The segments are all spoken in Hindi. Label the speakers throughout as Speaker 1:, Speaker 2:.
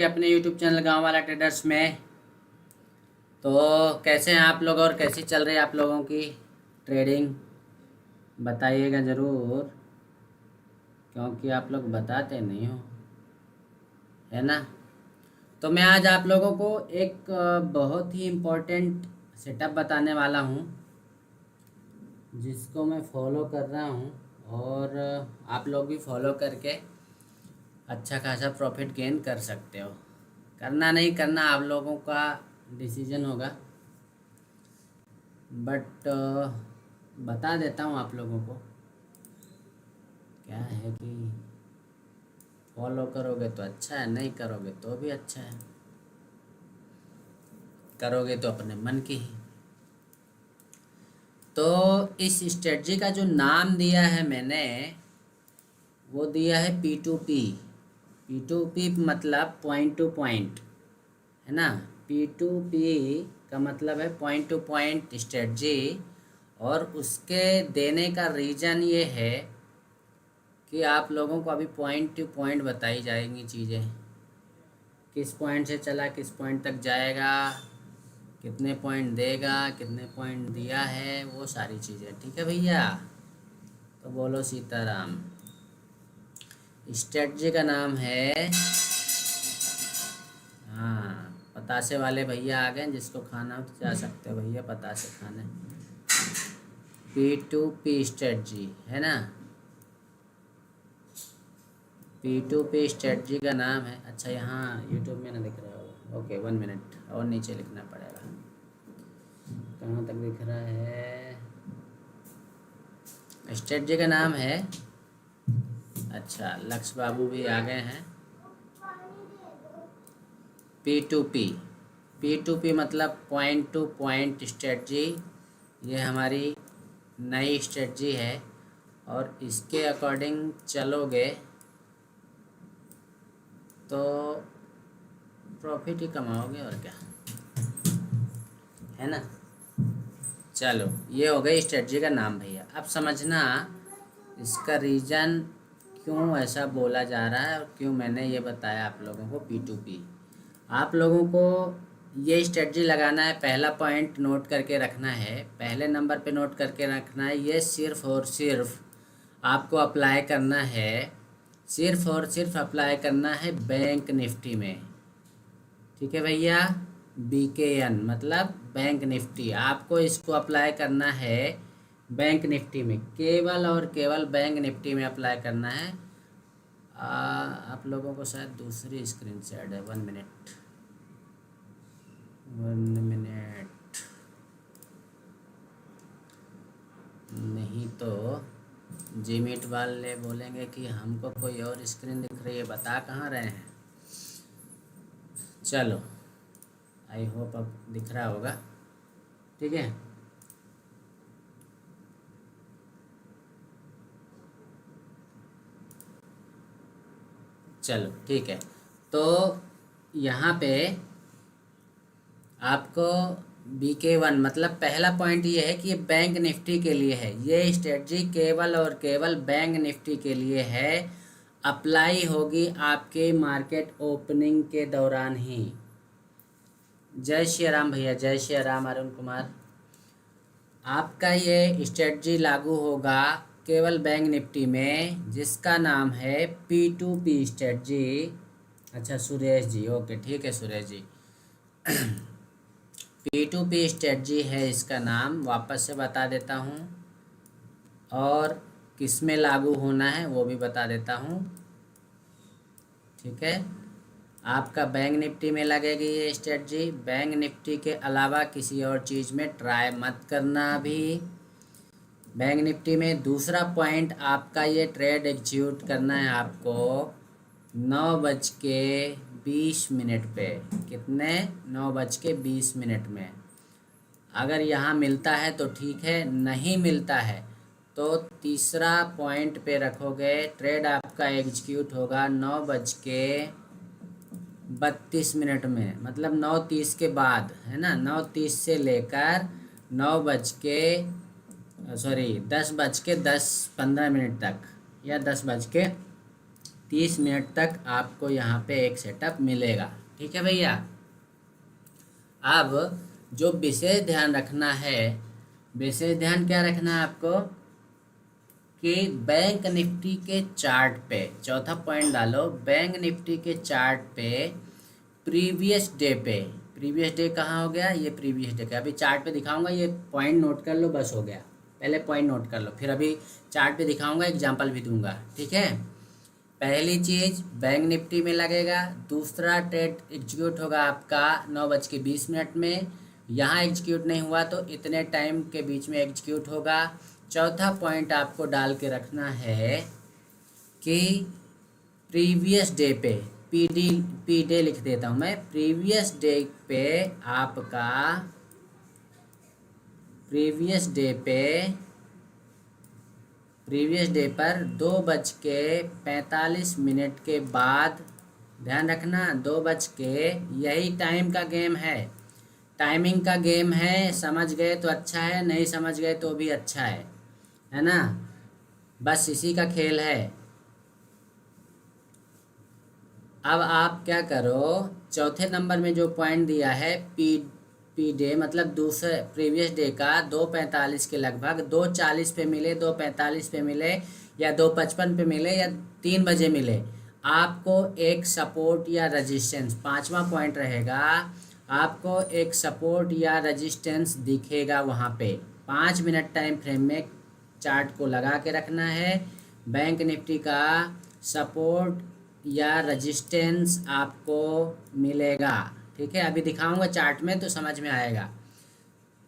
Speaker 1: अपने YouTube चैनल गांव वाला ट्रेडर्स में। तो कैसे हैं आप लोग और कैसी चल रही है आप लोगों की ट्रेडिंग, बताइएगा ज़रूर, क्योंकि आप लोग बताते नहीं हो, है ना। तो मैं आज आप लोगों को एक बहुत ही इम्पोर्टेंट सेटअप बताने वाला हूँ, जिसको मैं फॉलो कर रहा हूँ और आप लोग भी फॉलो करके अच्छा खासा प्रॉफिट गेन कर सकते हो। करना नहीं करना आप लोगों का डिसीजन होगा, बट बता देता हूँ आप लोगों को। क्या है कि फॉलो करोगे तो अच्छा है, नहीं करोगे तो भी अच्छा है, करोगे तो अपने मन की ही। तो इस स्ट्रेटजी का जो नाम दिया है मैंने, वो दिया है P2P। P2P मतलब पॉइंट टू पॉइंट, है ना। P2P का मतलब है पॉइंट टू पॉइंट स्ट्रेटजी, और उसके देने का रीज़न ये है कि आप लोगों को अभी पॉइंट टू पॉइंट बताई जाएंगी चीज़ें, किस पॉइंट से चला किस पॉइंट तक जाएगा, कितने पॉइंट देगा, कितने पॉइंट दिया है, वो सारी चीज़ें। ठीक है भैया, तो बोलो सीताराम। स्ट्रेटजी का नाम है, हाँ, पतासे वाले भैया आ गए, जिसको खाना हो तो जा सकते हो भैया पतासे खाने। P2P स्ट्रेटजी है ना, P2P स्ट्रेटजी का नाम है। अच्छा, यहाँ यूट्यूब में ना दिख रहा होगा, ओके 1 मिनट और नीचे लिखना पड़ेगा। कहाँ तक दिख रहा है? स्ट्रेटजी का नाम है, अच्छा लक्ष्य बाबू भी आ गए हैं। P2P, P2P मतलब पॉइंट टू पॉइंट स्ट्रेटजी। ये हमारी नई स्ट्रेटजी है और इसके अकॉर्डिंग चलोगे तो प्रॉफिट ही कमाओगे, और क्या, है ना। चलो, ये हो गई स्ट्रेटजी का नाम भैया। अब समझना इसका रीज़न क्यों ऐसा बोला जा रहा है और क्यों मैंने ये बताया आप लोगों को P2P। आप लोगों को ये स्ट्रेटजी लगाना है, पहला पॉइंट नोट करके रखना है, पहले नंबर पे नोट करके रखना है। ये सिर्फ़ और सिर्फ आपको अप्लाई करना है, सिर्फ और सिर्फ अप्लाई करना है बैंक निफ्टी में। ठीक है भैया, BKN मतलब बैंक निफ्टी, आपको इसको अप्लाई करना है बैंक निफ्टी में, केवल और केवल बैंक निफ्टी में अप्लाई करना है। आप लोगों को शायद दूसरी स्क्रीन से ऐड है, 1 मिनट 1 मिनट, नहीं तो जीमीट वाले बोलेंगे कि हमको कोई और स्क्रीन दिख रही है, बता कहाँ रहे हैं। चलो, आई होप अब दिख रहा होगा, ठीक है। चलो ठीक है, तो यहाँ पे आपको BK1 मतलब पहला पॉइंट ये है कि ये बैंक निफ्टी के लिए है, ये स्ट्रेटजी केवल और केवल बैंक निफ्टी के लिए है। अप्लाई होगी आपके मार्केट ओपनिंग के दौरान ही। जय श्री राम भैया, जय श्री राम अरुण कुमार। आपका ये स्ट्रेटजी लागू होगा केवल बैंक निफ्टी में, जिसका नाम है P2P स्ट्रेटजी। अच्छा सुरेश जी, ओके ठीक है सुरेश जी। P2P स्ट्रेटजी है इसका नाम, वापस से बता देता हूँ, और किस में लागू होना है वो भी बता देता हूँ। ठीक है, आपका बैंक निफ्टी में लगेगी ये स्ट्रेटजी। बैंक निफ्टी के अलावा किसी और चीज़ में ट्राई मत करना अभी। बैंक निफ्टी में दूसरा पॉइंट आपका ये ट्रेड एग्जीक्यूट करना है आपको 9:20 पे। कितने? 9:20 में। अगर यहाँ मिलता है तो ठीक है, नहीं मिलता है तो तीसरा पॉइंट पे रखोगे, ट्रेड आपका एग्जीक्यूट होगा 9:32 में, मतलब 9:30 के बाद, है ना। 9:30 से लेकर 10:10-15 तक, या 10:10 30 मिनट तक आपको यहाँ पे एक सेटअप मिलेगा। ठीक है भैया। अब जो विशेष ध्यान रखना है, विशेष ध्यान क्या रखना है आपको कि बैंक निफ्टी के चार्ट पे, चौथा पॉइंट डालो, बैंक निफ्टी के चार्ट पे प्रीवियस डे पे, प्रीवियस डे कहाँ हो गया, ये प्रीवियस डे का अभी चार्ट पे दिखाऊंगा, ये पॉइंट नोट कर लो, बस हो गया। पहले पॉइंट नोट कर लो, फिर अभी चार्ट पे दिखाऊंगा, एग्जांपल भी दूंगा। ठीक है। पहली चीज़ बैंक निफ्टी में लगेगा, दूसरा ट्रेड एग्जीक्यूट होगा आपका 9:20 में, यहाँ एग्जीक्यूट नहीं हुआ तो इतने टाइम के बीच में एग्जीक्यूट होगा। चौथा पॉइंट आपको डाल के रखना है कि प्रीवियस डे पे, पी डे लिख देता हूँ मैं, प्रीवियस डे पे आपका, प्रीवियस डे पर 2:45 के बाद, ध्यान रखना 2 यही टाइम का गेम है, टाइमिंग का गेम है। समझ गए तो अच्छा है, नहीं समझ गए तो भी अच्छा है ना, बस इसी का खेल है। अब आप क्या करो, चौथे नंबर में जो पॉइंट दिया है पी डे, मतलब दूसरे प्रीवियस डे का 2:45 के लगभग, 2:40 पे मिले, 2:45 पे मिले, या 2:55 पे मिले, या 3 बजे मिले, आपको एक सपोर्ट या रेजिस्टेंस, पांचवा पॉइंट रहेगा, आपको एक सपोर्ट या रेजिस्टेंस दिखेगा वहाँ पे। 5 मिनट टाइम फ्रेम में चार्ट को लगा के रखना है। बैंक निफ्टी का सपोर्ट या रेजिस्टेंस आपको मिलेगा। ठीक है, अभी दिखाऊंगा चार्ट में तो समझ में आएगा।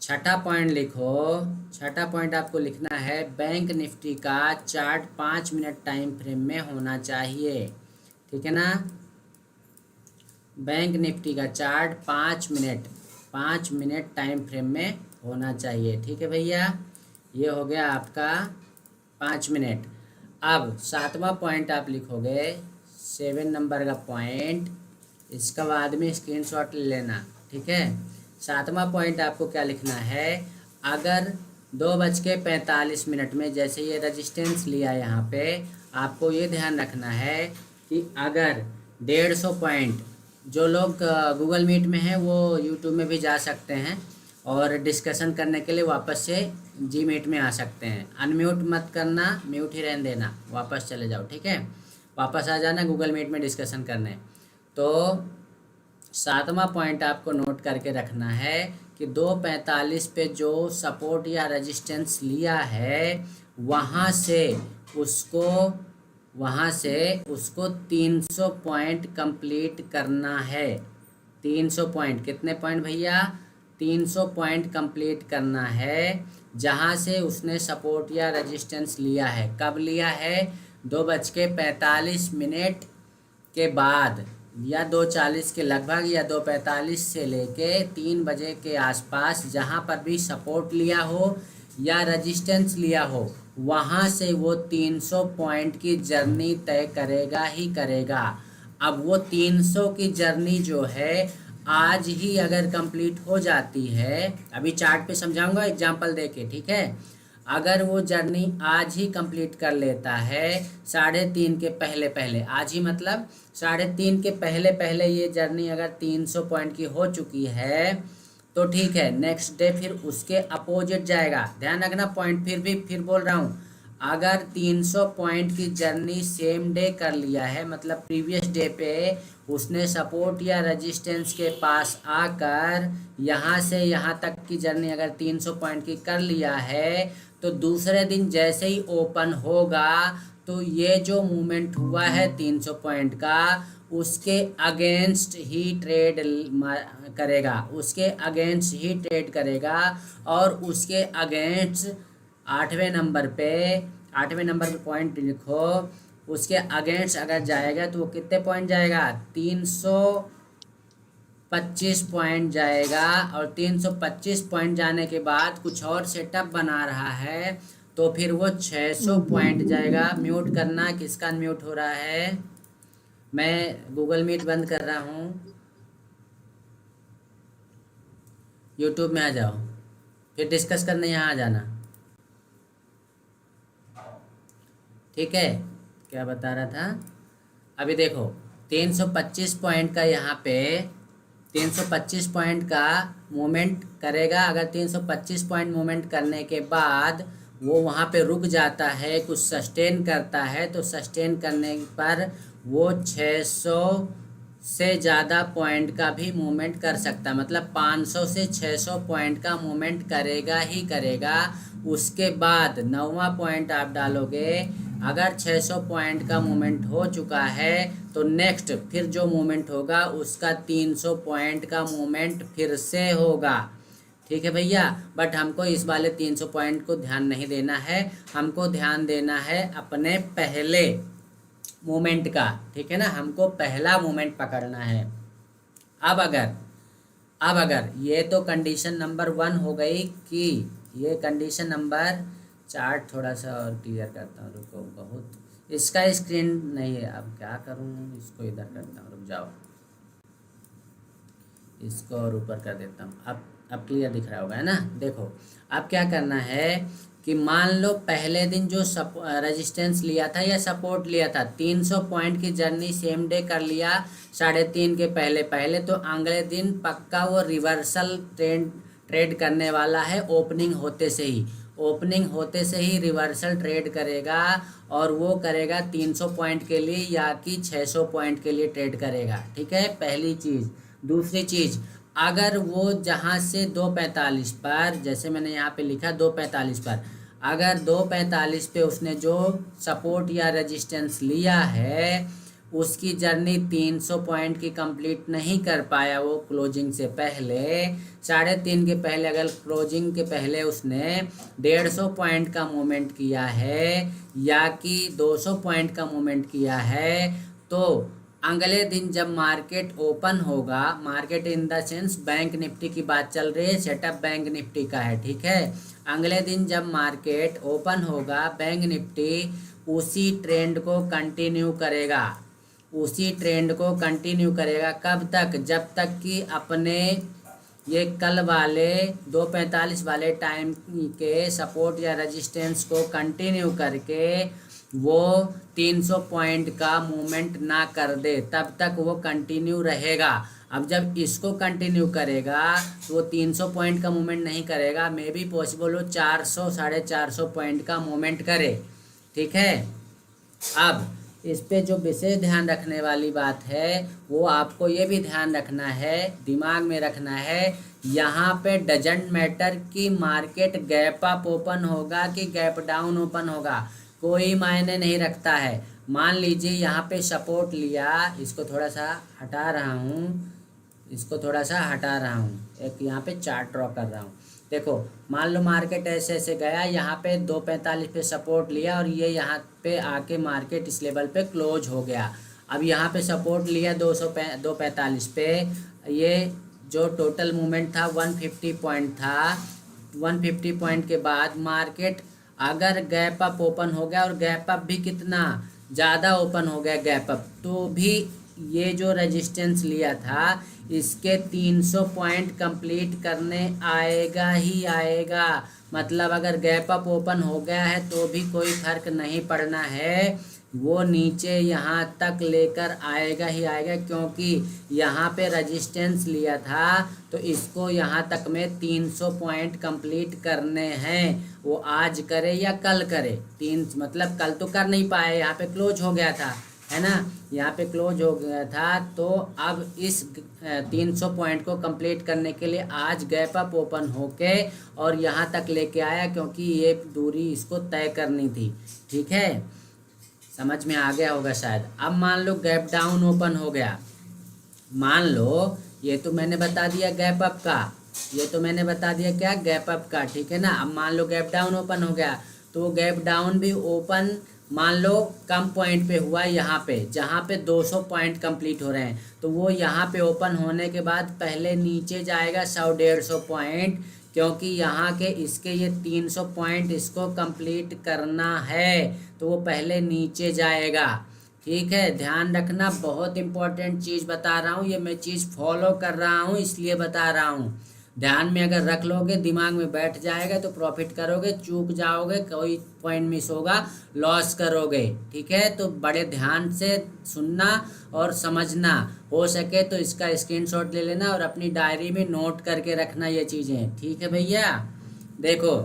Speaker 1: छठा पॉइंट लिखो, छठा पॉइंट आपको लिखना है, बैंक निफ्टी का चार्ट 5 मिनट टाइम फ्रेम में होना चाहिए। ठीक है ना, बैंक निफ्टी का चार्ट 5 मिनट टाइम फ्रेम में होना चाहिए। ठीक है भैया, ये हो गया आपका 5 मिनट। अब 7वां पॉइंट आप लिखोगे, 7 नंबर का पॉइंट, इसका बाद में स्क्रीनशॉट ले लेना। ठीक है, 7वां पॉइंट आपको क्या लिखना है, अगर 2:45 में जैसे ये रेजिस्टेंस लिया यहाँ पे, आपको ये ध्यान रखना है कि अगर 150 पॉइंट, जो लोग गूगल मीट में हैं वो यूट्यूब में भी जा सकते हैं और डिस्कशन करने के लिए वापस से जी मीट में आ सकते हैं। अनम्यूट मत करना, म्यूट ही रहने देना, वापस चले जाओ। ठीक है, वापस आ जाना गूगल मीट में डिस्कशन करने। तो 7वां पॉइंट आपको नोट करके रखना है कि 2:45 पे जो सपोर्ट या रेजिस्टेंस लिया है, वहाँ से उसको 300 पॉइंट कंप्लीट करना है। 300 पॉइंट, कितने पॉइंट भैया, 300 पॉइंट कंप्लीट करना है, जहाँ से उसने सपोर्ट या रेजिस्टेंस लिया है। कब लिया है, 2:45 के बाद, या 2:40 के लगभग, या 2:45 से लेके 3 बजे के आसपास, जहाँ पर भी सपोर्ट लिया हो या रेजिस्टेंस लिया हो, वहाँ से वो 300 पॉइंट की जर्नी तय करेगा ही करेगा। अब वो 300 की जर्नी जो है, आज ही अगर कंप्लीट हो जाती है, अभी चार्ट पे समझाऊंगा एग्जांपल देके। ठीक है, अगर वो जर्नी आज ही कंप्लीट कर लेता है 3:30 के पहले पहले, आज ही मतलब 3:30 के पहले पहले ये जर्नी अगर 300 पॉइंट की हो चुकी है तो ठीक है, नेक्स्ट डे फिर उसके अपोजिट जाएगा। ध्यान रखना पॉइंट, फिर बोल रहा हूँ, अगर 300 पॉइंट की जर्नी सेम डे कर लिया है, मतलब प्रीवियस डे पे उसने सपोर्ट या रेजिस्टेंस के पास आकर यहाँ से यहाँ तक की जर्नी अगर 300 पॉइंट की कर लिया है, तो दूसरे दिन जैसे ही ओपन होगा तो ये जो मूवमेंट हुआ है 300 पॉइंट का, उसके अगेंस्ट ही ट्रेड करेगा, उसके अगेंस्ट ही ट्रेड करेगा। और उसके अगेंस्ट 8वें नंबर पे पॉइंट लिखो, उसके अगेंस्ट अगर जाएगा तो वो कितने पॉइंट जाएगा, 325 पॉइंट जाएगा। और 325 पॉइंट जाने के बाद कुछ और सेटअप बना रहा है तो फिर वो 600 पॉइंट जाएगा। म्यूट करना, किसका म्यूट हो रहा है, मैं गूगल मीट बंद कर रहा हूँ, यूट्यूब में आ जाओ, फिर डिस्कस करने यहाँ आ जाना। ठीक है, क्या बता रहा था, अभी देखो 325 पॉइंट का यहाँ पे 325 पॉइंट का मूवमेंट करेगा। अगर 325 पॉइंट मूवमेंट करने के बाद वो वहाँ पे रुक जाता है, कुछ सस्टेन करता है, तो सस्टेन करने पर वो 600 से ज़्यादा पॉइंट का भी मूवमेंट कर सकता है। मतलब 500 से 600 पॉइंट का मूवमेंट करेगा ही करेगा। उसके बाद 9वां पॉइंट आप डालोगे, अगर 600 पॉइंट का मूवमेंट हो चुका है तो नेक्स्ट फिर जो मूवमेंट होगा उसका 300 पॉइंट का मूवमेंट फिर से होगा। ठीक है भैया, बट हमको इस वाले 300 पॉइंट को ध्यान नहीं देना है, हमको ध्यान देना है अपने पहले मोमेंट का। ठीक है ना, हमको पहला मोमेंट पकड़ना है। अब अगर ये तो कंडीशन नंबर 1 हो गई कि ये कंडीशन नंबर, चार्ट थोड़ा सा और क्लियर करता हूँ, रुको, बहुत इसका स्क्रीन नहीं है, अब क्या करूँ, इसको इधर करता हूँ, रुक जाओ, इसको और ऊपर कर देता हूँ। अब क्लियर दिख रहा होगा, है ना। देखो अब क्या करना है कि मान लो पहले दिन जो रेजिस्टेंस लिया था या सपोर्ट लिया था, 300 पॉइंट की जर्नी सेम डे कर लिया 3:30 के पहले, तो अगले दिन पक्का वो रिवर्सल ट्रेड करने वाला है। ओपनिंग होते से ही रिवर्सल ट्रेड करेगा, और वो करेगा 300 पॉइंट के लिए या कि 600 पॉइंट के लिए ट्रेड करेगा। ठीक है, पहली चीज़। दूसरी चीज़, अगर वो जहाँ से 2:45 पर, जैसे मैंने यहाँ पे लिखा 2:45 पर, अगर 2:45 पे उसने जो सपोर्ट या रेजिस्टेंस लिया है उसकी जर्नी 300 पॉइंट की कंप्लीट नहीं कर पाया वो क्लोजिंग से पहले, 3:30 के पहले, अगर क्लोजिंग के पहले उसने 150 पॉइंट का मूवमेंट किया है या कि 200 पॉइंट का मूवमेंट किया है, तो अगले दिन जब मार्केट ओपन होगा, market in the sense bank Nifty की बात चल रही है, सेटअप बैंक निफ्टी का है। ठीक है, अगले दिन जब मार्केट ओपन होगा, बैंक निफ्टी उसी ट्रेंड को कंटिन्यू करेगा। कब तक? जब तक कि अपने ये कल वाले 2:45 वाले टाइम के सपोर्ट या रेजिस्टेंस को कंटिन्यू करके वो 300 पॉइंट का मूवमेंट ना कर दे, तब तक वो कंटिन्यू रहेगा। अब जब इसको कंटिन्यू करेगा तो वो 300 पॉइंट का मूवमेंट नहीं करेगा, मे बी पॉसिबल हो 400 450 पॉइंट का मूवमेंट करे। ठीक है, अब इस पे जो विशेष ध्यान रखने वाली बात है वो आपको ये भी ध्यान रखना है, दिमाग में रखना है, यहाँ पे डजंट मैटर कि मार्केट गैप अप ओपन होगा कि गैप डाउन ओपन होगा, कोई मायने नहीं रखता है। मान लीजिए यहाँ पे सपोर्ट लिया, इसको थोड़ा सा हटा रहा हूँ, एक यहाँ पे चार्ट ड्रॉ कर रहा हूँ। देखो मान लो मार्केट ऐसे ऐसे गया, यहाँ पे 2:45 पे सपोर्ट लिया और ये यहाँ पे आके मार्केट इस लेवल पे क्लोज हो गया। अब यहाँ पे सपोर्ट लिया 245 पे, ये जो टोटल मूवमेंट था 150 पॉइंट था। 150 पॉइंट के बाद मार्केट अगर गैप अप ओपन हो गया, और गैप अप भी कितना ज़्यादा ओपन हो गया गैप अप, तो भी ये जो रेजिस्टेंस लिया था इसके 300 पॉइंट कंप्लीट करने आएगा ही आएगा। मतलब अगर गैप अप ओपन हो गया है तो भी कोई फर्क नहीं पड़ना है, वो नीचे यहाँ तक लेकर आएगा ही आएगा, क्योंकि यहाँ पे रेजिस्टेंस लिया था तो इसको यहाँ तक में 300 पॉइंट कंप्लीट करने हैं। वो आज करे या कल करे, मतलब कल तो कर नहीं पाए, यहाँ पे क्लोज हो गया था, है ना, यहाँ पे क्लोज हो गया था। तो अब इस 300 पॉइंट को कंप्लीट करने के लिए आज गैप अप ओपन होके और यहाँ तक लेके आया, क्योंकि ये दूरी इसको तय करनी थी। ठीक है, समझ में आ गया होगा शायद। अब मान लो गैप डाउन ओपन हो गया, मान लो ये तो मैंने बता दिया गैप अप का, क्या गैप अप का। ठीक है ना, अब मान लो गैप डाउन ओपन हो गया, तो गैप डाउन भी ओपन मान लो कम पॉइंट पे हुआ, यहाँ पे जहाँ पे 200 पॉइंट कंप्लीट हो रहे हैं, तो वो यहाँ पे ओपन होने के बाद पहले नीचे जाएगा 100-150 पॉइंट, क्योंकि यहाँ के इसके ये 300 पॉइंट इसको कंप्लीट करना है, तो वो पहले नीचे जाएगा। ठीक है, ध्यान रखना, बहुत इंपॉर्टेंट चीज़ बता रहा हूँ, ये मैं चीज़ फॉलो कर रहा हूँ इसलिए बता रहा हूँ। ध्यान में अगर रख लोगे, दिमाग में बैठ जाएगा तो प्रॉफिट करोगे, चूक जाओगे, कोई पॉइंट मिस होगा, लॉस करोगे। ठीक है, तो बड़े ध्यान से सुनना और समझना। हो सके तो इसका स्क्रीनशॉट ले लेना और अपनी डायरी में नोट करके रखना ये चीज़ें। ठीक है भैया, देखो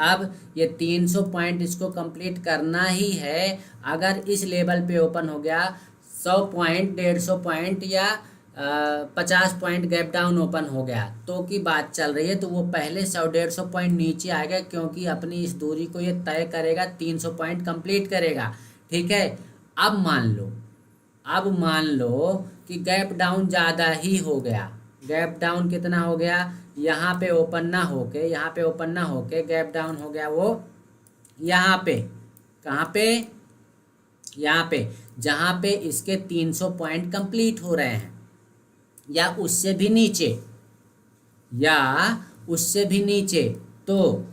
Speaker 1: अब ये 300 पॉइंट इसको कंप्लीट करना ही है। अगर इस लेवल पे ओपन हो गया, 100 पॉइंट, 150 पॉइंट या 50 पॉइंट गैप डाउन ओपन हो गया तो की बात चल रही है, तो वो पहले 100-150 पॉइंट नीचे आएगा, क्योंकि अपनी इस दूरी को ये तय करेगा, 300 पॉइंट कंप्लीट करेगा। ठीक है, अब मान लो कि गैप डाउन ज़्यादा ही हो गया। गैप डाउन कितना हो गया, यहाँ पे ओपन ना होके गैप डाउन हो गया वो यहाँ पे, कहाँ पे, यहाँ पे, जहाँ पे इसके 300 पॉइंट कंप्लीट हो रहे हैं, या उससे भी नीचे। तो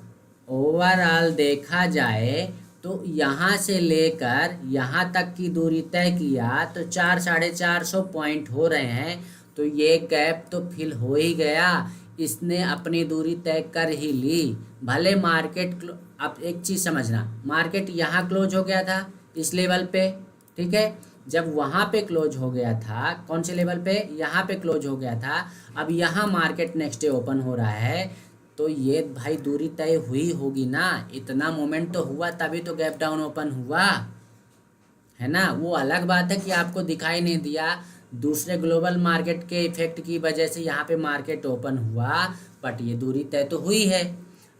Speaker 1: ओवरऑल देखा जाए तो यहाँ से लेकर यहाँ तक की दूरी तय किया तो 400-450 पॉइंट हो रहे हैं। तो ये गैप तो फिल हो ही गया, इसने अपनी दूरी तय कर ही ली। भले मार्केट, अब एक चीज़ समझना, मार्केट यहाँ क्लोज हो गया था इस लेवल पे। ठीक है, जब वहाँ पे क्लोज हो गया था, कौन से लेवल पे, यहाँ पे क्लोज हो गया था। अब यहाँ मार्केट नेक्स्ट डे ओपन हो रहा है, तो ये भाई दूरी तय हुई होगी ना, इतना मोमेंट तो हुआ तभी तो गैप डाउन ओपन हुआ है ना। वो अलग बात है कि आपको दिखाई नहीं दिया, दूसरे ग्लोबल मार्केट के इफेक्ट की वजह से यहाँ पे मार्केट ओपन हुआ, बट ये दूरी तय तो हुई है।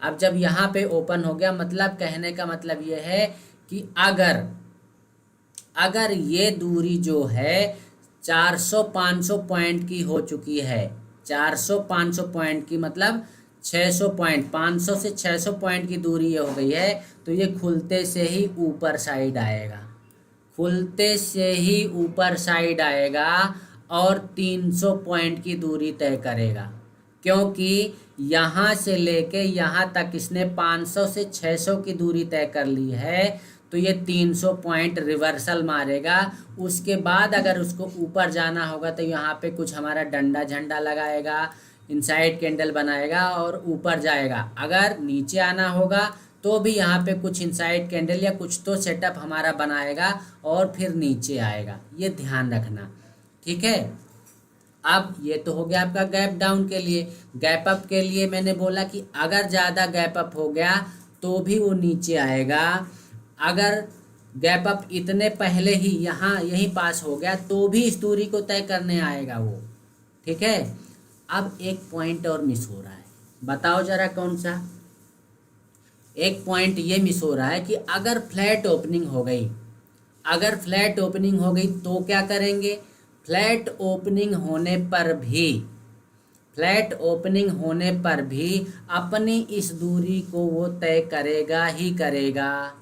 Speaker 1: अब जब यहाँ पे ओपन हो गया, मतलब कहने का मतलब ये है कि अगर ये दूरी जो है 400-500 पॉइंट की हो चुकी है, 400-500 पॉइंट की, मतलब 600 पॉइंट, 500 से 600 पॉइंट की दूरी ये हो गई है, तो ये खुलते से ही ऊपर साइड आएगा और 300 पॉइंट की दूरी तय करेगा, क्योंकि यहाँ से लेके यहाँ तक इसने 500 से 600 की दूरी तय कर ली है। तो ये 300 पॉइंट रिवर्सल मारेगा। उसके बाद अगर उसको ऊपर जाना होगा तो यहाँ पे कुछ हमारा डंडा झंडा लगाएगा, इनसाइड कैंडल बनाएगा और ऊपर जाएगा। अगर नीचे आना होगा तो भी यहाँ पे कुछ इनसाइड कैंडल या कुछ तो सेटअप हमारा बनाएगा और फिर नीचे आएगा, ये ध्यान रखना। ठीक है, अब ये तो हो गया आपका गैप डाउन के लिए। गैप अप के लिए मैंने बोला कि अगर ज़्यादा गैप अप हो गया तो भी वो नीचे आएगा। अगर गैप अप इतने पहले ही यहीं पास हो गया तो भी इस दूरी को तय करने आएगा वो। ठीक है, अब एक पॉइंट और मिस हो रहा है, बताओ जरा कौन सा। एक पॉइंट ये मिस हो रहा है कि अगर फ्लैट ओपनिंग हो गई तो क्या करेंगे। फ्लैट ओपनिंग होने पर भी अपनी इस दूरी को वो तय करेगा ही करेगा।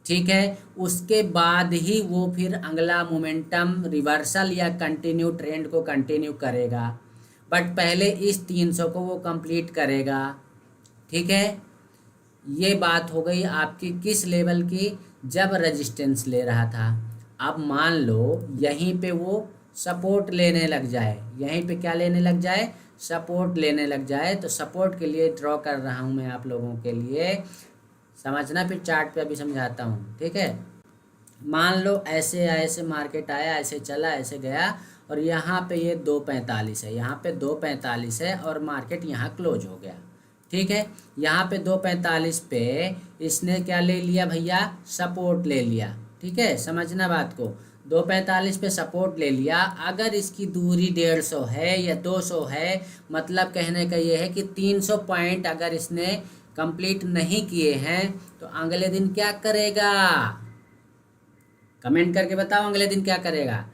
Speaker 1: ठीक है, उसके बाद ही वो फिर अगला मोमेंटम रिवर्सल या कंटिन्यू ट्रेंड को कंटिन्यू करेगा, बट पहले इस 300 को वो कंप्लीट करेगा। ठीक है, ये बात हो गई आपकी किस लेवल की, जब रेजिस्टेंस ले रहा था। अब मान लो यहीं पे वो सपोर्ट लेने लग जाए, यहीं पे क्या लेने लग जाए, सपोर्ट लेने लग जाए। तो सपोर्ट के लिए ड्रॉ कर रहा हूँ मैं आप लोगों के लिए, समझना, फिर चार्ट पे अभी समझाता हूँ। ठीक है, मान लो ऐसे मार्केट आया, ऐसे चला, ऐसे गया और यहाँ पे ये 245 है, यहाँ पे 245 है और मार्केट यहाँ क्लोज हो गया। ठीक है, यहाँ पे 245 पे इसने क्या ले लिया भैया, सपोर्ट ले लिया। ठीक है, समझना बात को, 245 पे सपोर्ट ले लिया। अगर इसकी दूरी 150 है या 200 है, मतलब कहने का ये है कि 300 पॉइंट अगर इसने कंप्लीट नहीं किए हैं तो अगले दिन क्या करेगा, कमेंट करके बताओ अगले दिन क्या करेगा।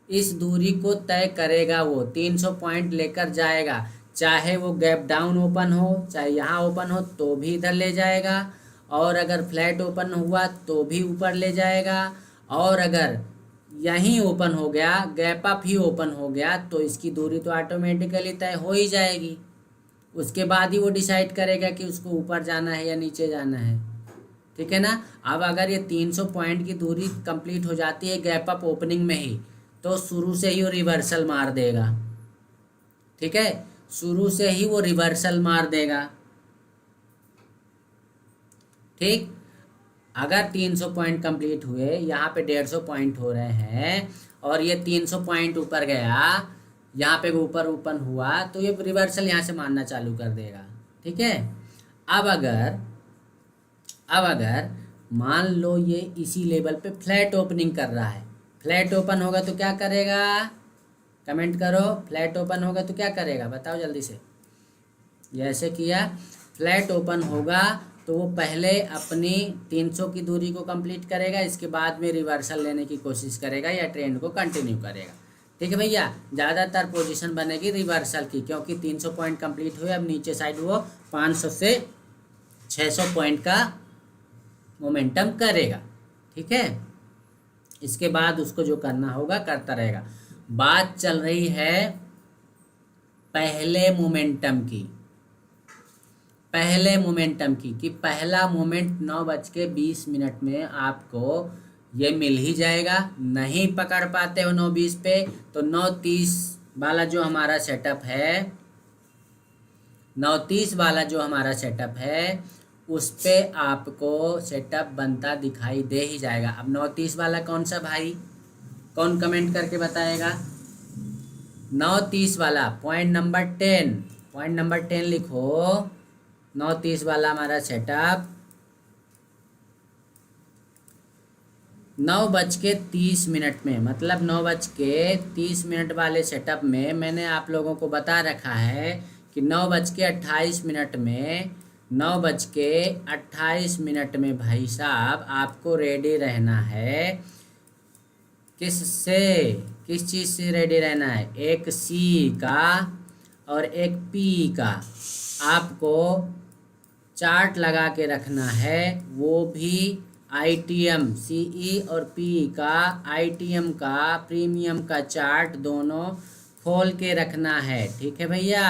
Speaker 1: इस दूरी को तय करेगा, वो 300 पॉइंट लेकर जाएगा, चाहे वो गैप डाउन ओपन हो, चाहे यहाँ ओपन हो तो भी इधर ले जाएगा, और अगर फ्लैट ओपन हुआ तो भी ऊपर ले जाएगा, और अगर यहीं ओपन हो गया, गैप अप ही ओपन हो गया, तो इसकी दूरी तो ऑटोमेटिकली तय हो ही जाएगी। उसके बाद ही वो डिसाइड करेगा कि उसको ऊपर जाना है या नीचे जाना है। ठीक है ना। अब अगर ये 300 पॉइंट की दूरी कंप्लीट हो जाती है गैप अप ओपनिंग में ही, तो शुरू से ही वो रिवर्सल मार देगा। ठीक है, शुरू से ही वो रिवर्सल मार देगा। ठीक, अगर 300 पॉइंट कंप्लीट हुए, यहाँ पे 150 पॉइंट हो रहे हैं और ये 300 पॉइंट ऊपर गया, यहाँ पे ऊपर ओपन हुआ, तो ये रिवर्सल यहाँ से मारना चालू कर देगा। ठीक है, अब अगर मान लो ये इसी लेवल पे फ्लैट ओपनिंग कर रहा है, फ्लैट ओपन होगा तो क्या करेगा, कमेंट करो। फ्लैट ओपन होगा तो क्या करेगा, बताओ जल्दी से। ये ऐसे किया, फ्लैट ओपन होगा तो वो पहले अपनी 300 की दूरी को कंप्लीट करेगा, इसके बाद में रिवर्सल लेने की कोशिश करेगा या ट्रेंड को कंटिन्यू करेगा। ठीक है भैया, ज़्यादातर पोजीशन बनेगी रिवर्सल की, क्योंकि 300 पॉइंट कंप्लीट हुए, अब नीचे साइड वो 500 से 600 पॉइंट का मोमेंटम करेगा। ठीक है, इसके बाद उसको जो करना होगा करता रहेगा। बात चल रही है पहले मोमेंटम की, कि पहला मोमेंट 9:20 में आपको ये मिल ही जाएगा। नहीं पकड़ पाते हो 9:20 पे, तो 9:30 वाला जो हमारा सेटअप है, 9:30 वाला जो हमारा सेटअप है, उस पे आपको सेटअप बनता दिखाई दे ही जाएगा। अब 9:30 वाला कौन सा भाई, कौन कमेंट करके बताएगा। 9:30 वाला पॉइंट नंबर 10 लिखो। 9:30 वाला हमारा सेटअप 9:30 में, मतलब 9:30 वाले सेटअप में मैंने आप लोगों को बता रखा है कि 9:28 में, 9:28 में भाई साहब आपको रेडी रहना है। किस चीज़ से रेडी रहना है, एक सी का और एक पी का आपको चार्ट लगा के रखना है, वो भी ITM CE और PE का, ITM का प्रीमियम का चार्ट दोनों खोल के रखना है। ठीक है भैया,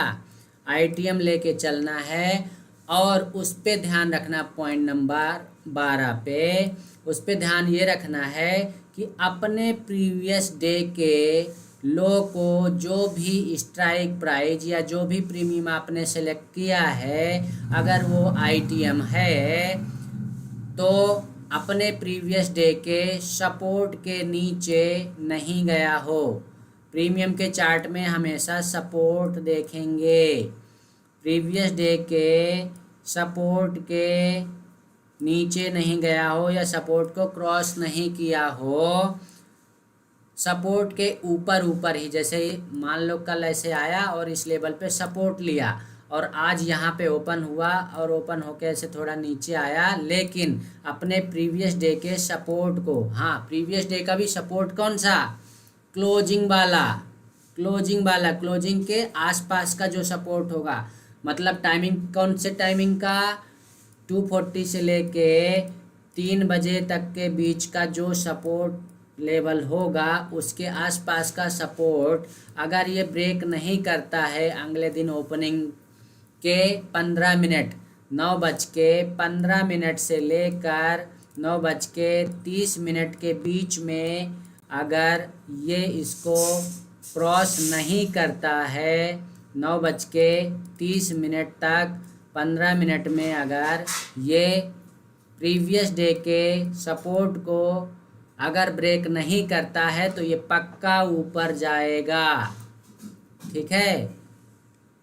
Speaker 1: ITM लेके चलना है और उस पे ध्यान रखना। पॉइंट नंबर 12 पे उस पे ध्यान ये रखना है कि अपने प्रीवियस डे के लो को जो भी स्ट्राइक प्राइस या जो भी प्रीमियम आपने सेलेक्ट किया है, अगर वो ITM है तो अपने प्रीवियस डे के सपोर्ट के नीचे नहीं गया हो। प्रीमियम के चार्ट में हमेशा सपोर्ट देखेंगे, प्रीवियस डे के सपोर्ट के नीचे नहीं गया हो या सपोर्ट को क्रॉस नहीं किया हो, सपोर्ट के ऊपर ही, जैसे मान लो कल ऐसे आया और इस लेवल पे सपोर्ट लिया और आज यहाँ पे ओपन हुआ और ओपन होके ऐसे थोड़ा नीचे आया, लेकिन अपने प्रीवियस डे के सपोर्ट को, हाँ प्रीवियस डे का भी सपोर्ट कौन सा, क्लोजिंग के आसपास का जो सपोर्ट होगा, मतलब टाइमिंग कौन से टाइमिंग का, 2:40 से लेके 3 बजे तक के बीच का जो सपोर्ट लेवल होगा, उसके आसपास का सपोर्ट अगर ये ब्रेक नहीं करता है अगले दिन ओपनिंग के 15 मिनट, 9:15 से लेकर 9:30 के बीच में, अगर ये इसको क्रॉस नहीं करता है 9:30 तक, 15 मिनट में अगर ये प्रीवियस डे के सपोर्ट को अगर ब्रेक नहीं करता है तो ये पक्का ऊपर जाएगा। ठीक है,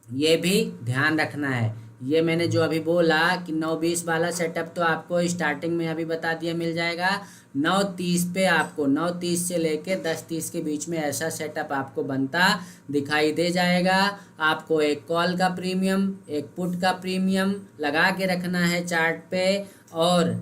Speaker 1: ये भी ध्यान रखना है। ये मैंने जो अभी बोला कि 9:20 वाला सेटअप तो आपको स्टार्टिंग में अभी बता दिया मिल जाएगा। 9:30 पे आपको 9:30 से लेके 10:30 के बीच में ऐसा सेटअप आपको बनता दिखाई दे जाएगा। आपको एक कॉल का प्रीमियम, एक पुट का प्रीमियम लगा के रखना है चार्ट पे, और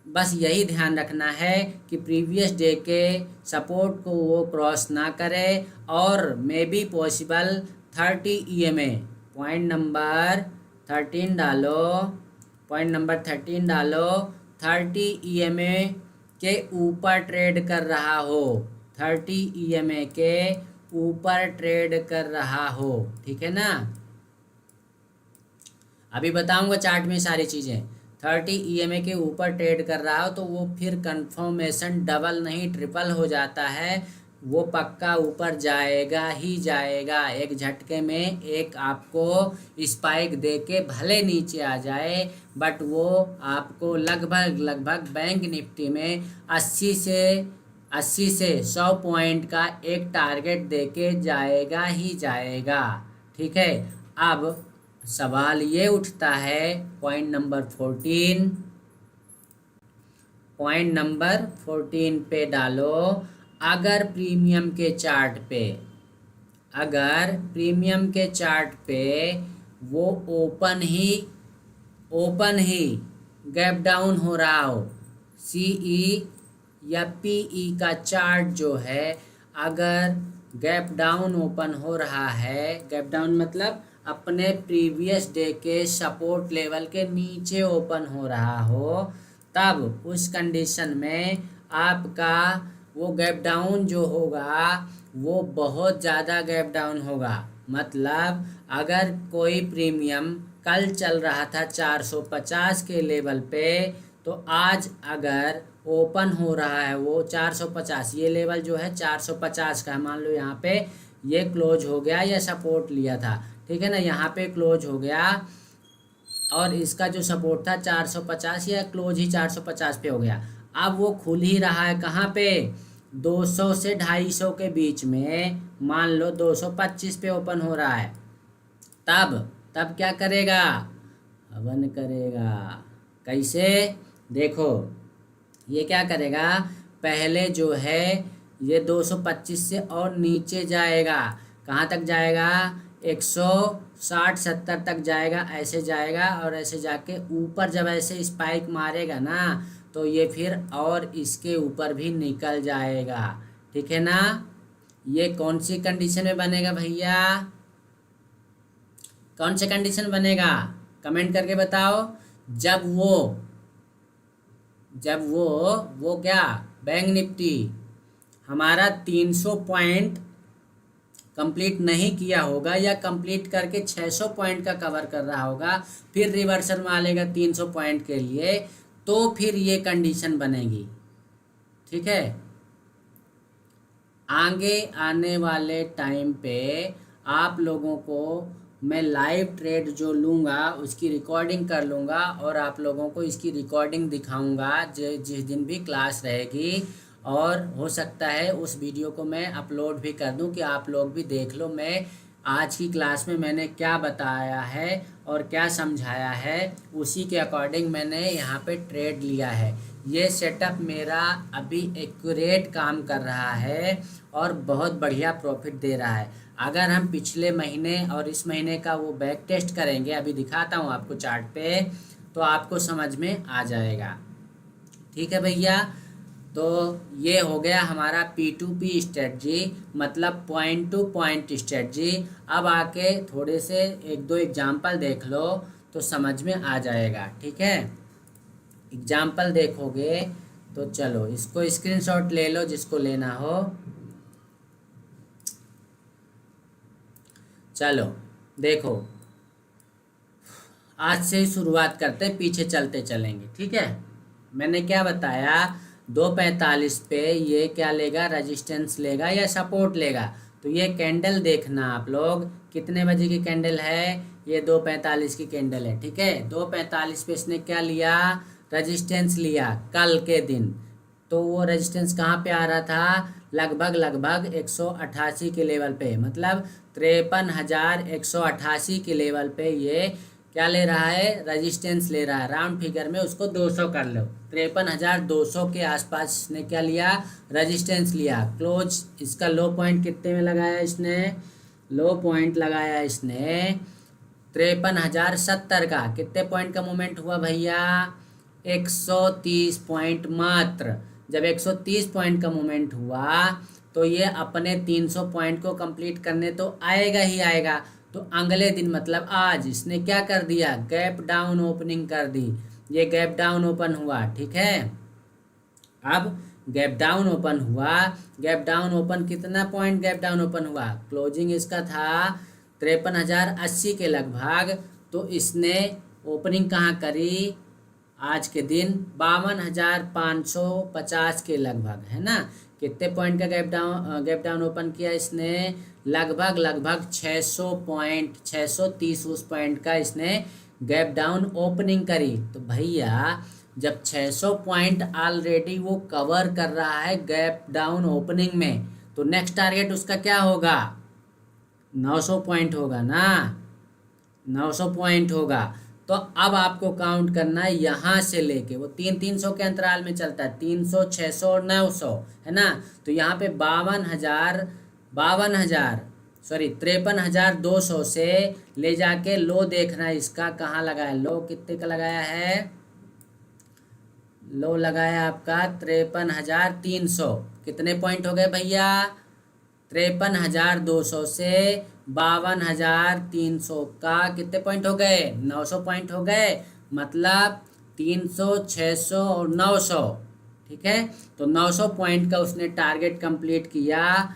Speaker 1: बस यही ध्यान रखना है कि प्रीवियस डे के सपोर्ट को वो क्रॉस ना करे, और may be possible 30 EMA point number 13 डालो, 30 EMA के ऊपर ट्रेड कर रहा हो, 30 EMA के ऊपर ट्रेड कर रहा हो। ठीक है ना, अभी बताऊंगा चार्ट में सारी चीज़ें। 30 EMA के ऊपर ट्रेड कर रहा हो तो वो फिर कंफर्मेशन डबल नहीं ट्रिपल हो जाता है। वो पक्का ऊपर जाएगा ही जाएगा। एक झटके में एक आपको स्पाइक दे के भले नीचे आ जाए, बट वो आपको लगभग लगभग बैंक निफ्टी में 80 से 100 पॉइंट का एक टारगेट दे के जाएगा ही जाएगा। ठीक है, अब सवाल ये उठता है पॉइंट नंबर 14 पे डालो। अगर प्रीमियम के चार्ट पे वो ओपन ही गैप डाउन हो रहा हो, सीई या पीई का चार्ट जो है अगर गैप डाउन ओपन हो रहा है, गैप डाउन मतलब अपने प्रीवियस डे के सपोर्ट लेवल के नीचे ओपन हो रहा हो, तब उस कंडीशन में आपका वो गैप डाउन जो होगा वो बहुत ज़्यादा गैप डाउन होगा। मतलब अगर कोई प्रीमियम कल चल रहा था 450 के लेवल पे, तो आज अगर ओपन हो रहा है वो 450, ये लेवल जो है 450 का, मान लो यहाँ पे ये क्लोज हो गया या सपोर्ट लिया था, ठीक है ना, यहाँ पे क्लोज हो गया और इसका जो सपोर्ट था 450 या क्लोज ही 450 पे हो गया। अब वो खुल ही रहा है कहाँ पे, 200 से 250 के बीच में, मान लो 225 पे ओपन हो रहा है, तब क्या करेगा, हवन करेगा। कैसे, देखो ये क्या करेगा, पहले जो है ये 225 से और नीचे जाएगा, कहाँ तक जाएगा, 160-70 तक जाएगा, ऐसे जाएगा और ऐसे जाके ऊपर जब ऐसे स्पाइक मारेगा ना, तो ये फिर और इसके ऊपर भी निकल जाएगा। ठीक है ना, ये कौन सी कंडीशन में बनेगा भैया, कौन से कंडीशन बनेगा, कमेंट करके बताओ। जब वो क्या, बैंक निफ्टी हमारा 300 पॉइंट कंप्लीट नहीं किया होगा या कंप्लीट करके 600 पॉइंट का कवर कर रहा होगा, फिर रिवर्सल मारेगा 300 पॉइंट के लिए, तो फिर ये कंडीशन बनेगी। ठीक है, आगे आने वाले टाइम पे आप लोगों को मैं लाइव ट्रेड जो लूँगा उसकी रिकॉर्डिंग कर लूँगा और आप लोगों को इसकी रिकॉर्डिंग दिखाऊंगा जिस दिन भी क्लास रहेगी, और हो सकता है उस वीडियो को मैं अपलोड भी कर दूं कि आप लोग भी देख लो मैं आज की क्लास में मैंने क्या बताया है और क्या समझाया है, उसी के अकॉर्डिंग मैंने यहाँ पे ट्रेड लिया है। ये सेटअप मेरा अभी एक्यूरेट काम कर रहा है और बहुत बढ़िया प्रॉफिट दे रहा है। अगर हम पिछले महीने और इस महीने का वो बैक टेस्ट करेंगे, अभी दिखाता हूँ आपको चार्ट पे, तो आपको समझ में आ जाएगा। ठीक है भैया, तो ये हो गया हमारा P2P स्ट्रेटजी, मतलब पॉइंट टू पॉइंट स्ट्रेटजी। अब आके थोड़े से एक दो एग्जाम्पल देख लो तो समझ में आ जाएगा। ठीक है, एग्जाम्पल देखोगे तो चलो इसको स्क्रीनशॉट ले लो जिसको लेना हो। चलो देखो, आज से ही शुरुआत करते, पीछे चलते चलेंगे। ठीक है, मैंने क्या बताया, 245 पे ये क्या लेगा, रेजिस्टेंस लेगा या सपोर्ट लेगा। तो ये कैंडल देखना आप लोग, कितने बजे की कैंडल है, ये 245 की कैंडल है। ठीक है, 245 पे इसने क्या लिया, रेजिस्टेंस लिया कल के दिन। तो वो रेजिस्टेंस कहाँ पे आ रहा था, लगभग 188 के लेवल पे, मतलब 53,188 के लेवल पे ये क्या ले रहा है, रेजिस्टेंस ले रहा है। राउंड फिगर में उसको 200 कर लो, 53,200 के आसपास इसने क्या लिया, रेजिस्टेंस लिया। क्लोज इसका लो पॉइंट कितने में लगाया इसने, लो पॉइंट लगाया इसने 53,070 का। कितने पॉइंट का मूवमेंट हुआ भैया, 130 पॉइंट मात्र। जब 130 पॉइंट का मूवमेंट हुआ तो ये अपने 300 पॉइंट को कंप्लीट करने तो आएगा ही आएगा। तो अगले दिन मतलब आज इसने क्या कर दिया, गैप डाउन ओपनिंग कर दी, ये गैप डाउन ओपन हुआ। ठीक है, अब गैप डाउन ओपन हुआ, गैप डाउन ओपन कितना पॉइंट गैप डाउन ओपन हुआ, क्लोजिंग इसका था 53,080 के लगभग। तो इसने ओपनिंग कहाँ करी, आज के दिन 52,550 के लगभग, है ना। कितने पॉइंट का गैप डाउन ओपन किया इसने, लगभग 600 पॉइंट, 630 उस पॉइंट का इसने गैप डाउन ओपनिंग करी। तो भैया जब 600 पॉइंट ऑलरेडी वो कवर कर रहा है गैप डाउन ओपनिंग में, तो नेक्स्ट टारगेट उसका क्या होगा, 900 पॉइंट होगा ना, 900 पॉइंट होगा। तो अब आपको काउंट करना है यहाँ से लेके, वो 300 के अंतराल में चलता है, 300, 600 और 900, है ना। तो यहाँ पे 53,200 से ले जाके लो देखना है इसका कहाँ लगाया, लो कितने का लगाया है, लो लगाया आपका 53,300। कितने पॉइंट हो गए भैया, 53,200 से 52,300 का कितने पॉइंट हो गए, 900 पॉइंट हो गए। मतलब 300, 600 और 900, ठीक है। तो 900 पॉइंट का उसने टारगेट कंप्लीट किया।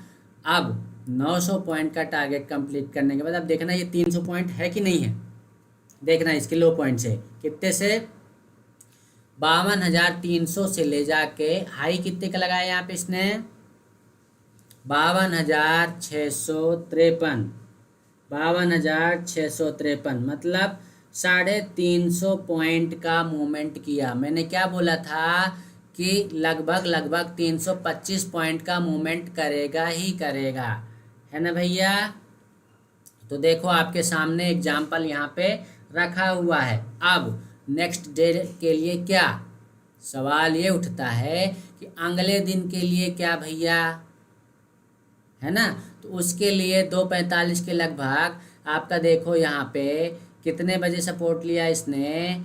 Speaker 1: अब 900 पॉइंट का टारगेट कंप्लीट करने के बाद अब देखना ये 300 पॉइंट है कि नहीं है, देखना इसके लो पॉइंट से कितने से, 52,300 से ले जाके हाई कितने का लगाया यहाँ पे इसने, 52,653, 52,653, मतलब 350 पॉइंट का मूवमेंट किया। मैंने क्या बोला था कि लगभग 325 पॉइंट का मूवमेंट करेगा ही करेगा, है ना भैया। तो देखो आपके सामने एग्जाम्पल यहाँ पे रखा हुआ है। अब नेक्स्ट डे के लिए क्या सवाल ये उठता है कि अगले दिन के लिए क्या भैया, है ना। तो उसके लिए 2:45 के लगभग आपका देखो यहाँ पे कितने बजे सपोर्ट लिया इसने,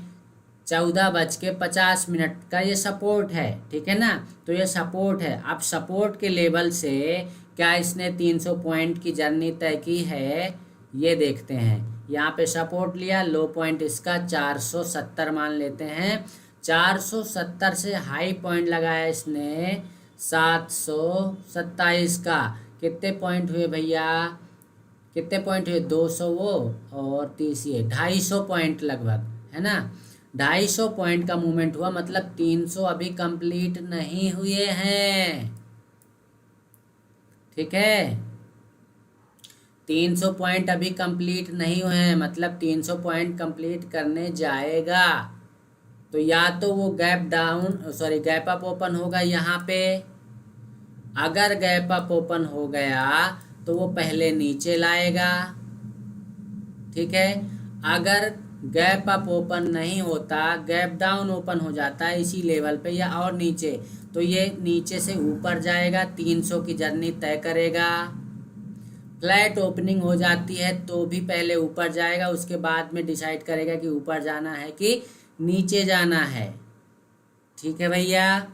Speaker 1: 14:50 का ये सपोर्ट है, ठीक है ना। तो ये सपोर्ट है। अब सपोर्ट के लेवल से क्या इसने 300 पॉइंट की जर्नी तय की है, ये देखते हैं। यहाँ पे सपोर्ट लिया, लो पॉइंट इसका 470 मान लेते हैं, 470 से हाई पॉइंट लगाया इसने 727 का। कितने पॉइंट हुए भैया, कितने पॉइंट हुए, 200 वो और 30 ये 250 पॉइंट लगभग, है ना। 250 पॉइंट का मूवमेंट हुआ, मतलब 300 अभी कंप्लीट नहीं हुए हैं, ठीक है। 300 पॉइंट अभी कंप्लीट नहीं हुए हैं, मतलब 300 पॉइंट कंप्लीट करने जाएगा। तो या तो वो गैप अप ओपन होगा यहाँ पे, अगर गैप अप ओपन हो गया तो वो पहले नीचे लाएगा, ठीक है। अगर गैप अप ओपन नहीं होता, गैप डाउन ओपन हो जाता है इसी लेवल पे या और नीचे, तो ये नीचे से ऊपर जाएगा, 300 की जर्नी तय करेगा। फ्लैट ओपनिंग हो जाती है तो भी पहले ऊपर जाएगा, उसके बाद में डिसाइड करेगा कि ऊपर जाना है कि नीचे जाना है, ठीक है भैया।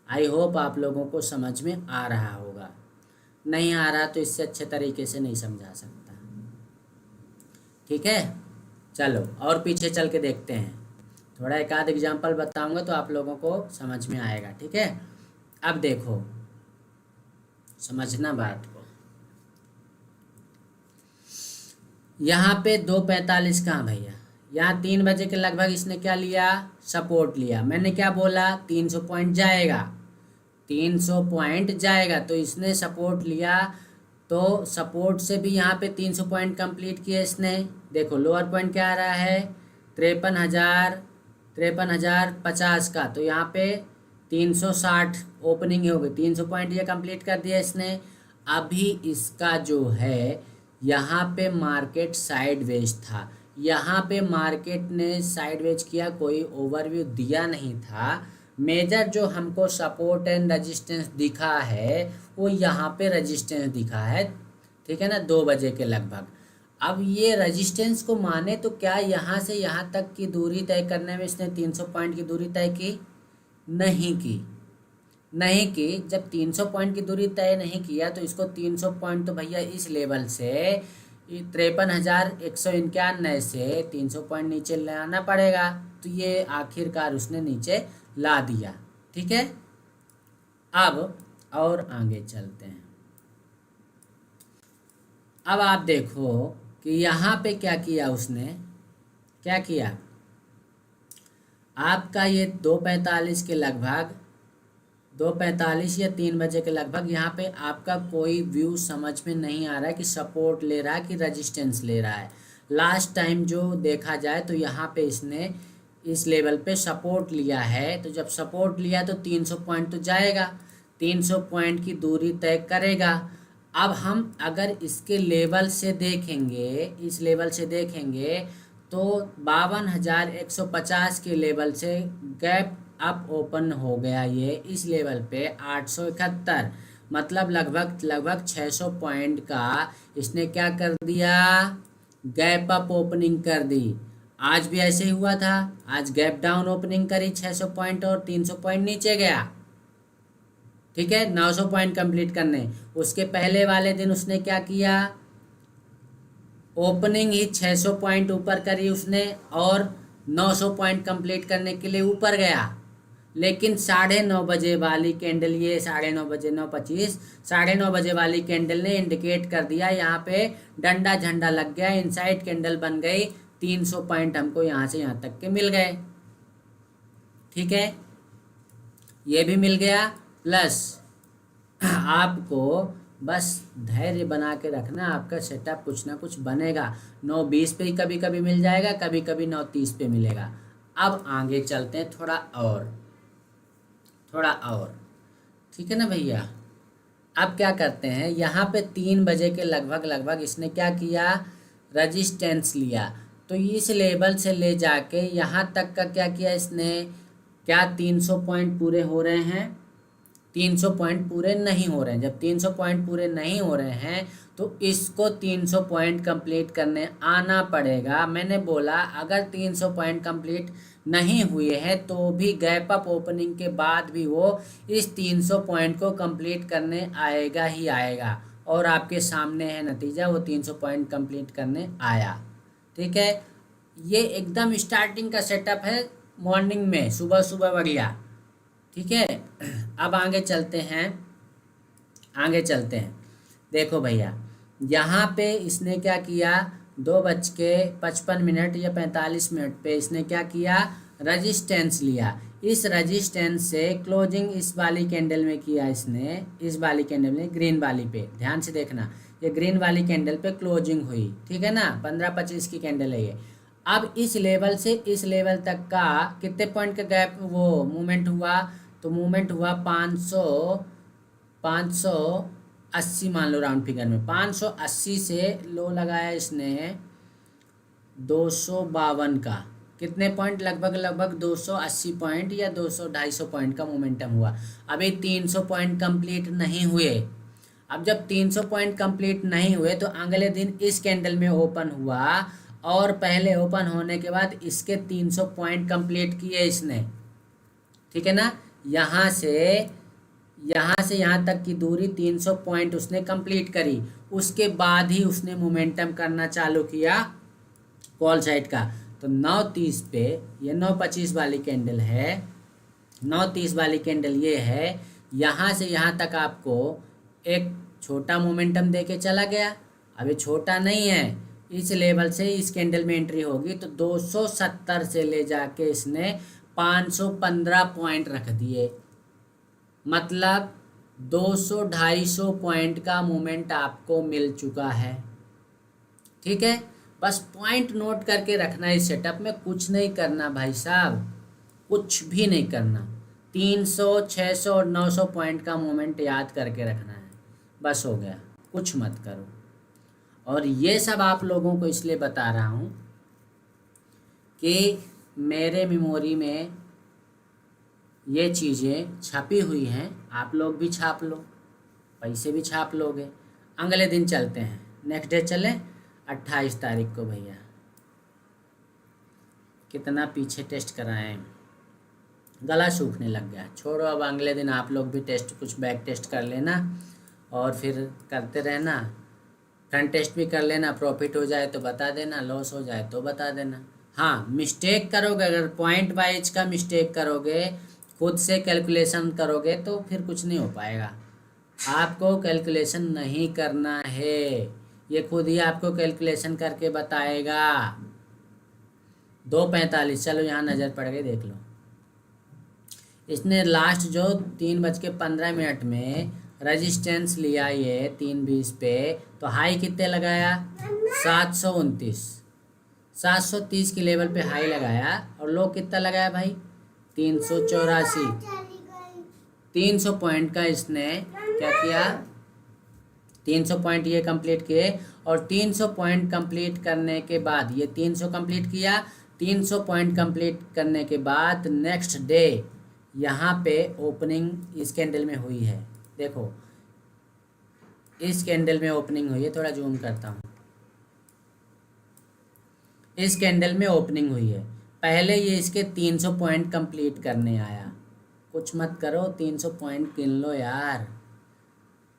Speaker 1: आई होप आप लोगों को समझ में आ रहा होगा, नहीं आ रहा तो इससे अच्छे तरीके से नहीं समझा सकता, ठीक है। चलो और पीछे चल के देखते हैं, थोड़ा एक आध एग्जाम्पल बताऊंगा तो आप लोगों को समझ में आएगा, ठीक है। अब देखो समझना बात को, यहाँ पे 2:45 कहाँ भैया, यहाँ 3 बजे के लगभग इसने क्या लिया, सपोर्ट लिया। मैंने क्या बोला, 300 पॉइंट जाएगा, 300 पॉइंट जाएगा, तो इसने सपोर्ट लिया। तो सपोर्ट से भी यहाँ पे 300 पॉइंट कंप्लीट किया इसने। देखो लोअर पॉइंट क्या आ रहा है, 53,050 का, तो यहाँ पे 360 ओपनिंग हो गई, 300 पॉइंट ये कंप्लीट कर दिया इसने। अभी इसका जो है यहाँ पे मार्केट साइडवेज था, यहाँ पे मार्केट ने साइडवेज किया, कोई ओवरव्यू दिया नहीं था। मेजर जो हमको सपोर्ट एंड रेजिस्टेंस दिखा है वो यहाँ पे रेजिस्टेंस दिखा है, ठीक है ना, 2 बजे के लगभग। अब ये रेजिस्टेंस को माने तो क्या यहाँ से यहाँ तक की दूरी तय करने में इसने 300 पॉइंट की दूरी तय की, नहीं की, नहीं की। जब 300 पॉइंट की दूरी तय नहीं किया तो इसको 300 पॉइंट तो भैया इस लेवल से 53,191 से 300 पॉइंट नीचे लाना पड़ेगा। तो ये आखिरकार उसने नीचे ला दिया, ठीक है। अब और आगे चलते हैं। अब आप देखो कि यहाँ पे क्या किया उसने, क्या किया, आपका ये 2:45 के लगभग, 2:45 या 3 बजे के लगभग यहाँ पे आपका कोई व्यू समझ में नहीं आ रहा है कि सपोर्ट ले रहा है कि रजिस्टेंस ले रहा है। लास्ट टाइम जो देखा जाए तो यहाँ पे इसने इस लेवल पे सपोर्ट लिया है, तो जब सपोर्ट लिया तो 300 पॉइंट तो जाएगा, 300 पॉइंट की दूरी तय करेगा। अब हम अगर इसके लेवल से देखेंगे, इस लेवल से देखेंगे तो 52,150 के लेवल से गैप अप ओपन हो गया ये इस लेवल पे 871, मतलब लगभग 600 पॉइंट का इसने क्या कर दिया, गैप अप ओपनिंग कर दी। आज भी ऐसे ही हुआ था, आज गैप डाउन ओपनिंग करी 600 पॉइंट और 300 पॉइंट नीचे गया, ठीक है, 900 पॉइंट कंप्लीट करने। उसके पहले वाले दिन उसने क्या किया, ओपनिंग ही 600 पॉइंट ऊपर करी उसने और 900 पॉइंट कंप्लीट करने के लिए ऊपर गया, लेकिन 9:30 बजे वाली कैंडल, ये 9:30 बजे 9:25, 9:30 बजे वाली कैंडल ने इंडिकेट कर दिया, यहाँ पे डंडा झंडा लग गया, इनसाइड कैंडल बन गई, 300 पॉइंट हमको यहाँ से यहाँ तक के मिल गए, ठीक है, ये भी मिल गया। प्लस आपको बस धैर्य बना के रखना, आपका सेटअप कुछ ना कुछ बनेगा। 9:20 पे ही कभी कभी मिल जाएगा, कभी कभी 9:30 पे मिलेगा। अब आगे चलते हैं थोड़ा और, ठीक है ना भैया। अब क्या करते हैं, यहाँ पे 3 बजे के लगभग इसने क्या किया, रजिस्टेंस लिया, तो इस लेवल से ले जाके यहाँ तक का क्या किया इसने, क्या 300 पॉइंट पूरे हो रहे हैं, 300 पॉइंट पूरे नहीं हो रहे हैं। जब 300 पॉइंट पूरे नहीं हो रहे हैं तो इसको 300 पॉइंट कंप्लीट करने आना पड़ेगा। मैंने बोला अगर 300 पॉइंट कंप्लीट नहीं हुए हैं तो भी गैप अप ओपनिंग के बाद भी वो इस 300 पॉइंट को कंप्लीट करने आएगा ही आएगा, और आपके सामने है नतीजा, वो 300 पॉइंट कंप्लीट करने आया, ठीक है। ये एकदम स्टार्टिंग का सेटअप है, मॉर्निंग में सुबह बढ़िया, ठीक है। अब आगे चलते हैं, देखो भैया यहाँ पे इसने क्या किया, 2:55 या 45 मिनट पे इसने क्या किया, रजिस्टेंस लिया। इस रजिस्टेंस से क्लोजिंग इस वाली कैंडल में किया इसने, इस वाली कैंडल में, ग्रीन वाली पे ध्यान से देखना, ये ग्रीन वाली कैंडल पे क्लोजिंग हुई, ठीक है ना, 15-25 की कैंडल है ये। अब इस लेवल से इस लेवल तक का कितने पॉइंट का गैप वो मूवमेंट हुआ, तो मूवमेंट हुआ 580 मान लो राउंड फिगर में, 580 से लो लगाया इसने 252 का, कितने पॉइंट, लगभग 280 पॉइंट या 200-250 पॉइंट का मोमेंटम हुआ। अभी 300 पॉइंट कंप्लीट नहीं हुए। अब जब 300 पॉइंट कंप्लीट नहीं हुए तो अगले दिन इस कैंडल में ओपन हुआ, और पहले ओपन होने के बाद इसके 300 पॉइंट कंप्लीट किए इसने, ठीक है ना। यहाँ से यहाँ तक की दूरी 300 पॉइंट उसने कंप्लीट करी, उसके बाद ही उसने मोमेंटम करना चालू किया कॉल साइड का। तो 9:30 पे ये 9:25 वाली कैंडल है, 9:30 वाली कैंडल ये है, यहाँ से यहाँ तक आपको एक छोटा मोमेंटम देके चला गया। अब ये छोटा नहीं है, इस लेवल से इस कैंडल में एंट्री होगी तो 270 से ले जाके इसने 515 पॉइंट रख दिए, मतलब 200-250 पॉइंट का मूवमेंट आपको मिल चुका है, ठीक है। बस पॉइंट नोट करके रखना, इस सेटअप में कुछ नहीं करना भाई साहब, कुछ भी नहीं करना, 300, 600 और 900 पॉइंट का मूवमेंट याद करके रखना है, बस हो गया, कुछ मत करो। और ये सब आप लोगों को इसलिए बता रहा हूँ कि मेरे मेमोरी में ये चीज़ें छपी हुई हैं, आप लोग भी छाप लो, पैसे भी छाप लोगे। अगले दिन चलते हैं, नेक्स्ट डे चलें 28 तारीख को भैया। कितना पीछे टेस्ट कराएं, गला सूखने लग गया, छोड़ो। अब अगले दिन आप लोग भी टेस्ट कुछ बैक टेस्ट कर लेना और फिर करते रहना, फ्रंट टेस्ट भी कर लेना, प्रॉफिट हो जाए तो बता देना, लॉस हो जाए तो बता देना। हाँ, मिस्टेक करोगे, अगर पॉइंट वाइज का मिस्टेक करोगे, खुद से कैलकुलेशन करोगे तो फिर कुछ नहीं हो पाएगा। आपको कैलकुलेशन नहीं करना है, ये खुद ही आपको कैलकुलेशन करके बताएगा। 2:45, चलो यहाँ नज़र पड़ गई, देख लो। इसने लास्ट जो 3:15 में रेजिस्टेंस लिया ये 3:20 पे, तो हाई कितने लगाया 729, 730 की लेवल पे हाई लगाया, और लो कितना लगाया भाई 384। 300 पॉइंट का इसने क्या किया, 300 पॉइंट ये कंप्लीट किए, और 300 पॉइंट कंप्लीट करने के बाद ये 300 कंप्लीट किया, 300 पॉइंट कंप्लीट करने के बाद नेक्स्ट डे यहाँ पे ओपनिंग इस कैंडल में हुई है। देखो इस कैंडल में ओपनिंग हुई है, थोड़ा जूम करता हूँ, इस कैंडल में ओपनिंग हुई है। पहले ये इसके 300 पॉइंट कंप्लीट करने आया, कुछ मत करो 300 पॉइंट गिन लो यार।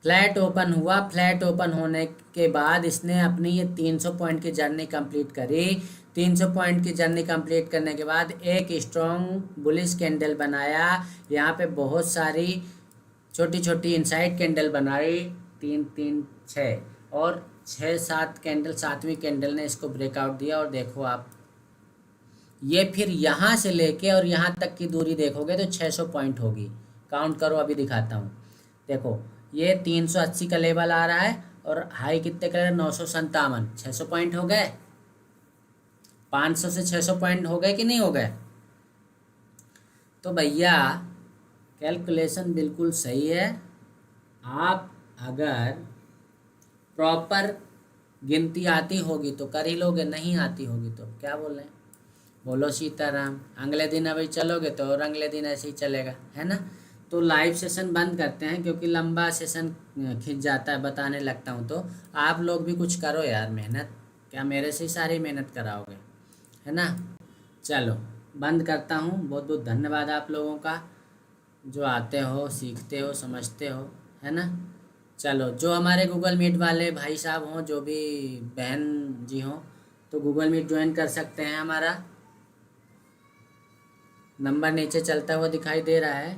Speaker 1: फ्लैट ओपन हुआ, फ्लैट ओपन होने के बाद इसने अपनी ये 300 पॉइंट की जर्नी कंप्लीट करी। 300 पॉइंट की जर्नी कंप्लीट करने के बाद एक स्ट्रॉन्ग बुलिश कैंडल बनाया, यहाँ पे बहुत सारी छोटी छोटी इनसाइड कैंडल बनाई, 3 3 6 और 6 7 कैंडल, 7वीं कैंडल ने इसको ब्रेकआउट दिया। और देखो आप ये फिर यहाँ से लेके और यहाँ तक की दूरी देखोगे तो 600 पॉइंट होगी। काउंट करो, अभी दिखाता हूँ। देखो ये 380 का लेवल आ रहा है, और हाई कितने का 957, 600 पॉइंट हो गए। 500 से 600 पॉइंट हो गए कि नहीं हो गए। तो भैया कैलकुलेशन बिल्कुल सही है। आप अगर प्रॉपर गिनती आती होगी तो कर ही लोगे, नहीं आती होगी तो क्या बोल रहे हैं, बोलो सीताराम। अगले दिन अभी चलोगे तो और अगले दिन ऐसे ही चलेगा, है ना। तो लाइव सेशन बंद करते हैं क्योंकि लंबा सेशन खिंच जाता है, बताने लगता हूँ। तो आप लोग भी कुछ करो यार मेहनत, क्या मेरे से ही सारी मेहनत कराओगे, है ना। चलो बंद करता हूँ। बहुत बहुत धन्यवाद आप लोगों का जो आते हो, सीखते हो, समझते हो, है ना। चलो जो हमारे गूगल मीट वाले भाई साहब हों, जो भी बहन जी हों, तो गूगल मीट ज्वाइन कर सकते हैं। हमारा नंबर नीचे चलता हुआ दिखाई दे रहा है,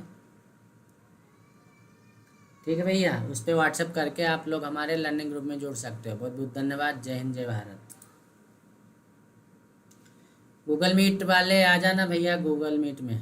Speaker 1: ठीक है भैया। उस पर व्हाट्सएप करके आप लोग हमारे लर्निंग ग्रुप में जुड़ सकते हो। बहुत बहुत धन्यवाद। जय हिंद, जय भारत। गूगल मीट वाले आ जाना भैया गूगल मीट में।